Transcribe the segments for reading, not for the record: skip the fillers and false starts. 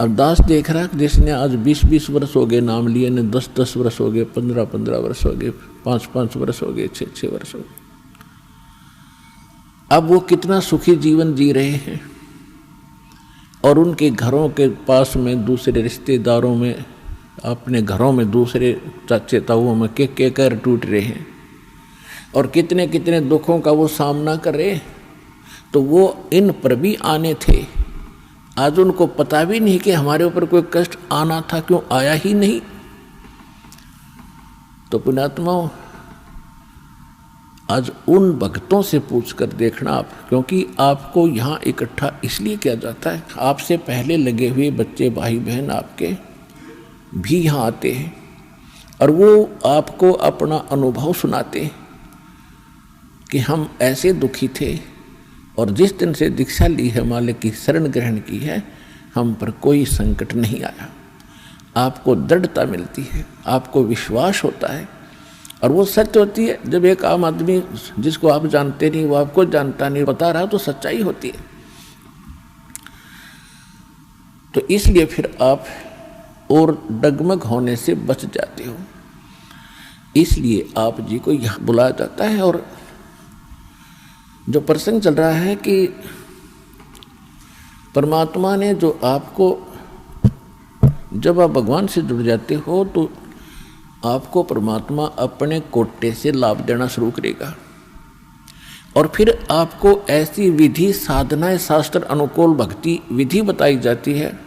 अब दास देख रहा है जिसने आज 20-20 वर्ष हो गए नाम लिए, ने 10-10 वर्ष हो गए, 15-15 वर्ष हो गए, 5-5 वर्ष हो गए, 6-6 वर्ष हो गए। अब वो कितना सुखी जीवन जी रहे हैं और उनके घरों के पास में दूसरे रिश्तेदारों में, अपने घरों में दूसरे चाचे ताऊओं में के कर टूट रहे हैं और कितने कितने दुखों का वो सामना कर रहे। तो वो इन पर भी आने थे, आज उनको पता भी नहीं कि हमारे ऊपर कोई कष्ट आना था, क्यों आया ही नहीं। तो पुण्यात्माओं, आज उन भक्तों से पूछकर देखना आप, क्योंकि आपको यहाँ इकट्ठा इसलिए किया जाता है, आपसे पहले लगे हुए बच्चे भाई बहन आपके भी यहाँ आते हैं और वो आपको अपना अनुभव सुनाते हैं कि हम ऐसे दुखी थे और जिस दिन से दीक्षा ली है, मालिक की शरण ग्रहण की है, हम पर कोई संकट नहीं आया। आपको दृढ़ता मिलती है, आपको विश्वास होता है और वो सत्य होती है। जब एक आम आदमी जिसको आप जानते नहीं, वो आपको जानता नहीं, बता रहा तो सच्चाई होती है। तो इसलिए फिर आप और डगमग होने से बच जाते हो। इसलिए आप जी को यहाँ बुलाया जाता है। और जो प्रसंग चल रहा है कि परमात्मा ने जो आपको, जब आप भगवान से जुड़ जाते हो तो आपको परमात्मा अपने कोटे से लाभ देना शुरू करेगा और फिर आपको ऐसी विधि साधनाएं, शास्त्र अनुकूल भक्ति विधि बताई जाती है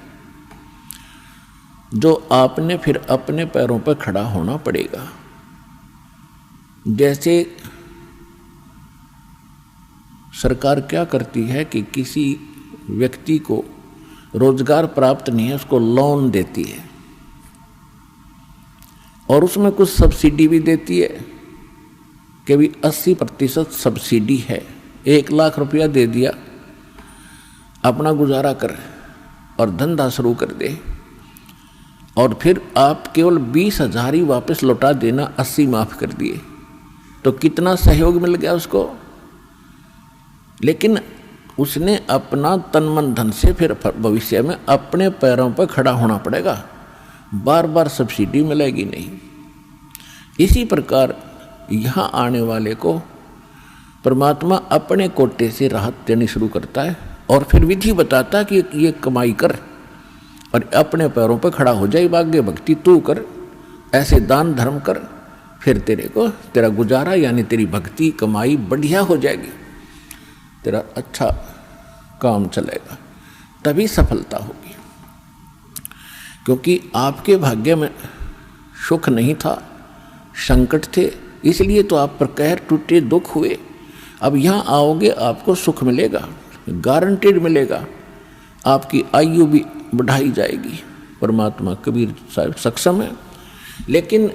जो आपने फिर अपने पैरों पर खड़ा होना पड़ेगा। जैसे सरकार क्या करती है कि किसी व्यक्ति को रोजगार प्राप्त नहीं है, उसको लोन देती है और उसमें कुछ सब्सिडी भी देती है कि भी 80% सब्सिडी है। 1 लाख रुपया दे दिया, अपना गुजारा कर और धंधा शुरू कर दे और फिर आप केवल 20,000 ही वापस लौटा देना, 80 माफ कर दिए। तो कितना सहयोग मिल गया उसको। लेकिन उसने अपना तन मन धन से फिर भविष्य में अपने पैरों पर खड़ा होना पड़ेगा, बार बार सब्सिडी मिलेगी नहीं। इसी प्रकार यहाँ आने वाले को परमात्मा अपने कोटे से राहत देनी शुरू करता है और फिर विधि बताता कि ये कमाई कर और अपने पैरों पर खड़ा हो जाए, भाग्य भक्ति तू कर, ऐसे दान धर्म कर, फिर तेरा गुजारा यानी तेरी भक्ति कमाई बढ़िया हो जाएगी, तेरा अच्छा काम चलेगा, तभी सफलता होगी। क्योंकि आपके भाग्य में सुख नहीं था, संकट थे, इसलिए तो आप पर कहर टूटे, दुख हुए। अब यहाँ आओगे आपको सुख मिलेगा, गारंटेड मिलेगा, आपकी आयु भी बढ़ाई जाएगी। परमात्मा कबीर साहब सक्षम है। लेकिन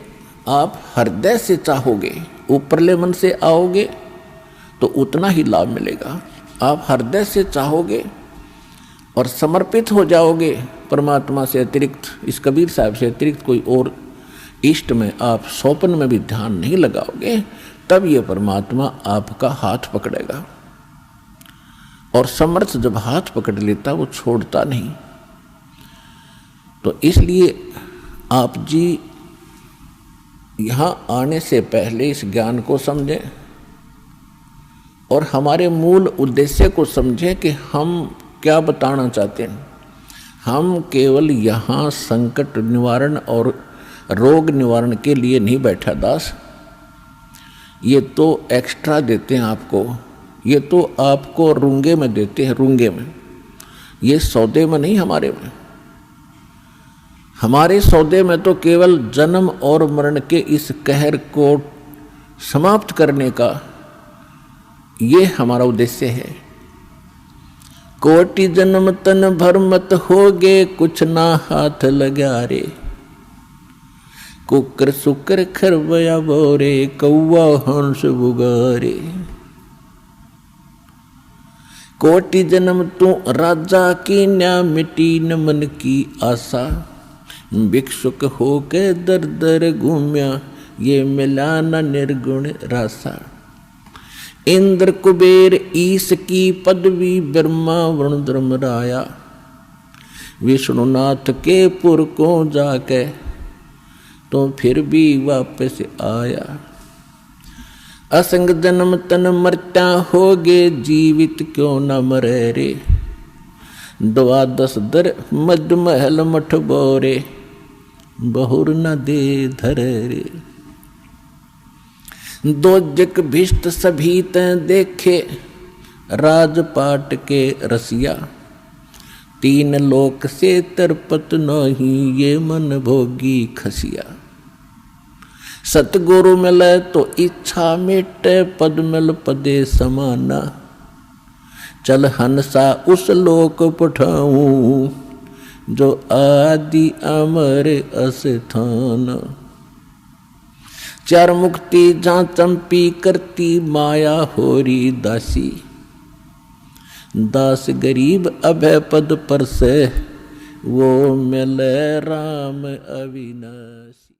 आप हृदय से चाहोगे, ऊपरले मन से आओगे तो उतना ही लाभ मिलेगा। आप हृदय से चाहोगे और समर्पित हो जाओगे परमात्मा से अतिरिक्त, इस कबीर साहब से अतिरिक्त कोई और इष्ट में आप स्वप्न में भी ध्यान नहीं लगाओगे, तब ये परमात्मा आपका हाथ पकड़ेगा। और समर्थ जब हाथ पकड़ लेता वो छोड़ता नहीं। तो इसलिए आप जी यहाँ आने से पहले इस ज्ञान को समझें और हमारे मूल उद्देश्य को समझें कि हम क्या बताना चाहते हैं। हम केवल यहाँ संकट निवारण और रोग निवारण के लिए नहीं बैठा दास, ये तो एक्स्ट्रा देते हैं आपको, ये तो आपको रूंगे में देते हैं, रूंगे में, ये सौदे में नहीं। हमारे सौदे में तो केवल जन्म और मरण के इस कहर को समाप्त करने का ये हमारा उद्देश्य है। कोटि जन्म तन भर मत होगे, कुछ ना हाथ लगा रे, कुकर सुकर खरवया बोरे, कौवा हंस बुगारे। कोटि जन्म तू राजा की न्या, मिटी न मन की आशा, भिक्षुक होके दर दर घूम्या, ये मिला न निर्गुण रासा। इंद्र कुबेर ईश की पदवी, ब्रह्मा वरुण धर्म राया, विष्णुनाथ के पुर को जाके तो फिर भी वापस आया। असंग जन्म तन मरता होगे, जीवित क्यों न मरे रे। 12 दर मद महल मठ बोरे, बहुर न दे धरे रे। दोजक भिष्ट सभी ते देखे, राजपाट के रसिया। 3 लोक से तरपत नहीं, ये मन भोगी खसिया। सतगुरु मिले तो इच्छा मिटे, पद मिल पदे समाना। चल हंसा उस लोक पठाऊं, जो आदि अमर अस्थान। 4 मुक्ति जहाँ चंपी करती, माया होरी दासी। दास गरीब अभय पद पर से, वो मिले राम अविनाशी।